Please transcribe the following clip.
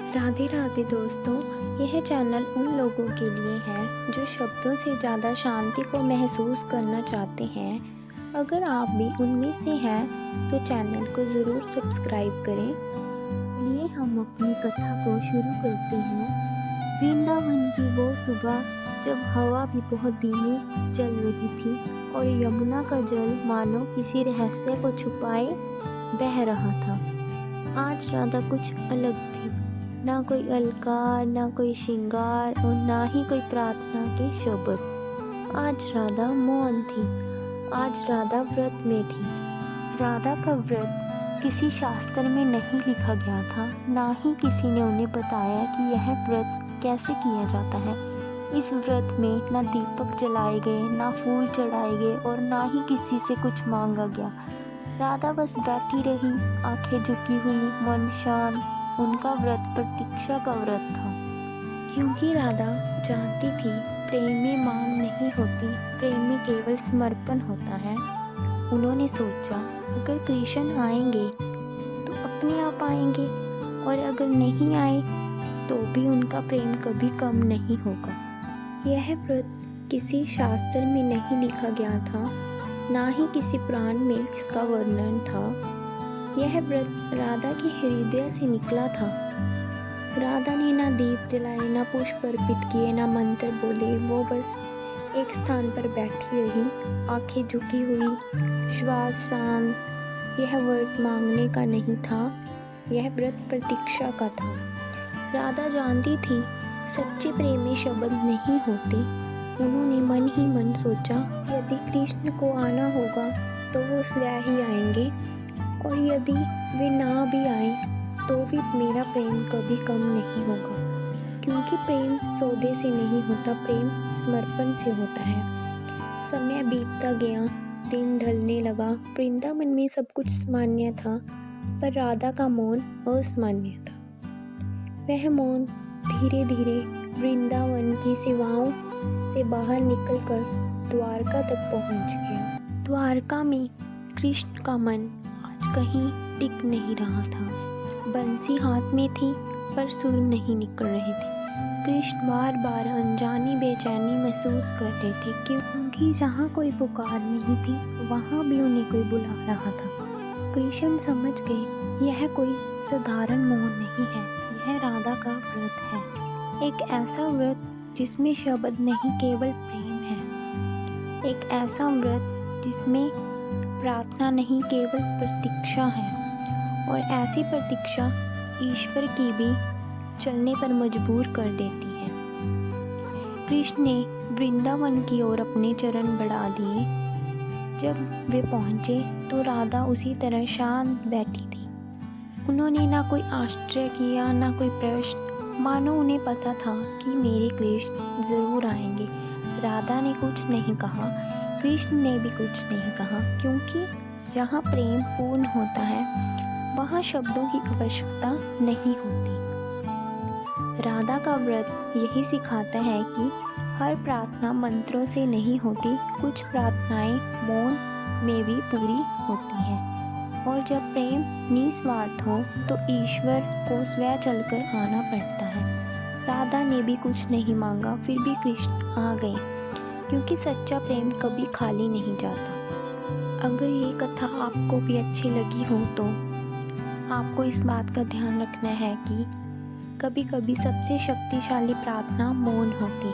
राधे राधे दोस्तों। यह चैनल उन लोगों के लिए है जो शब्दों से ज़्यादा शांति को महसूस करना चाहते हैं। अगर आप भी उनमें से हैं तो चैनल को ज़रूर सब्सक्राइब करें। चलिए हम अपनी कथा को शुरू करते हैं। वृंदावन की वो सुबह जब हवा भी बहुत धीमी चल रही थी और यमुना का जल मानो किसी रहस्य को छुपाए बह रहा था। आज राधा कुछ अलग थी। ना कोई अलकार, ना कोई श्रृंगार और ना ही कोई प्रार्थना के शब्द। आज राधा मौन थी। आज राधा व्रत में थी। राधा का व्रत किसी शास्त्र में नहीं लिखा गया था, ना ही किसी ने उन्हें बताया कि यह व्रत कैसे किया जाता है। इस व्रत में ना दीपक जलाए गए, ना फूल चढ़ाए गए और ना ही किसी से कुछ मांगा गया। राधा बस बैठी रही, आंखें झुकी हुई, मन शांत। उनका व्रत प्रतीक्षा का व्रत था, क्योंकि राधा जानती थी प्रेम में मांग नहीं होती, प्रेम में केवल समर्पण होता है। उन्होंने सोचा अगर कृष्ण आएंगे तो अपने आप आएंगे और अगर नहीं आए तो भी उनका प्रेम कभी कम नहीं होगा। यह व्रत किसी शास्त्र में नहीं लिखा गया था, ना ही किसी पुराण में इसका वर्णन था। यह व्रत राधा के हृदय से निकला था। राधा ने ना दीप जलाए, ना पुष्प अर्पित किए, ना मंत्र बोले। वो बस एक स्थान पर बैठी रही, आंखें झुकी हुई, श्वास शांत। यह व्रत मांगने का नहीं था, यह व्रत प्रतीक्षा का था। राधा जानती थी सच्चे प्रेम में शब्द नहीं होते। उन्होंने मन ही मन सोचा यदि कृष्ण को आना होगा तो वो स्वयं ही आएंगे, और यदि वे ना भी आए तो भी मेरा प्रेम कभी कम नहीं होगा, क्योंकि प्रेम सौदे से नहीं होता, प्रेम समर्पण से होता है। समय बीतता गया, दिन ढलने लगा। वृंदावन में सब कुछ सामान्य था, पर राधा का मौन असामान्य था। वह मौन धीरे धीरे वृंदावन की सीमाओं से बाहर निकलकर द्वारका तक पहुंच गया। द्वारका में कृष्ण का मन आज कहीं टिक नहीं रहा था। बंसी हाथ में थी पर सुर नहीं निकल रहे थे। कृष्ण बार बार अनजानी बेचैनी महसूस कर रहे थे, क्योंकि जहाँ कोई पुकार नहीं थी वहाँ भी उन्हें कोई बुला रहा था। कृष्ण समझ गए यह कोई साधारण मौन नहीं है, यह राधा का व्रत है। एक ऐसा व्रत जिसमें शब्द नहीं केवल प्रेम है। एक ऐसा व्रत जिसमें प्रार्थना नहीं केवल प्रतीक्षा है, और ऐसी प्रतीक्षा ईश्वर की भी चलने पर मजबूर कर देती है। कृष्ण ने वृंदावन की ओर अपने चरण बढ़ा दिए। जब वे पहुँचे तो राधा उसी तरह शांत बैठी थी। उन्होंने ना कोई आश्चर्य किया, ना कोई प्रश्न, मानो उन्हें पता था कि मेरे कृष्ण जरूर आएंगे। राधा ने कुछ नहीं कहा, कृष्ण ने भी कुछ नहीं कहा, क्योंकि जहाँ प्रेम पूर्ण होता है वहाँ शब्दों की आवश्यकता नहीं होती। राधा का व्रत यही सिखाता है कि हर प्रार्थना मंत्रों से नहीं होती, कुछ प्रार्थनाएं मौन में भी पूरी होती हैं। और जब प्रेम निस्वार्थ हो तो ईश्वर को स्वयं चलकर आना पड़ता है। राधा ने भी कुछ नहीं मांगा, फिर भी कृष्ण आ गए, क्योंकि सच्चा प्रेम कभी खाली नहीं जाता। अगर ये कथा आपको भी अच्छी लगी हो तो आपको इस बात का ध्यान रखना है कि कभी कभी सबसे शक्तिशाली प्रार्थना मौन होती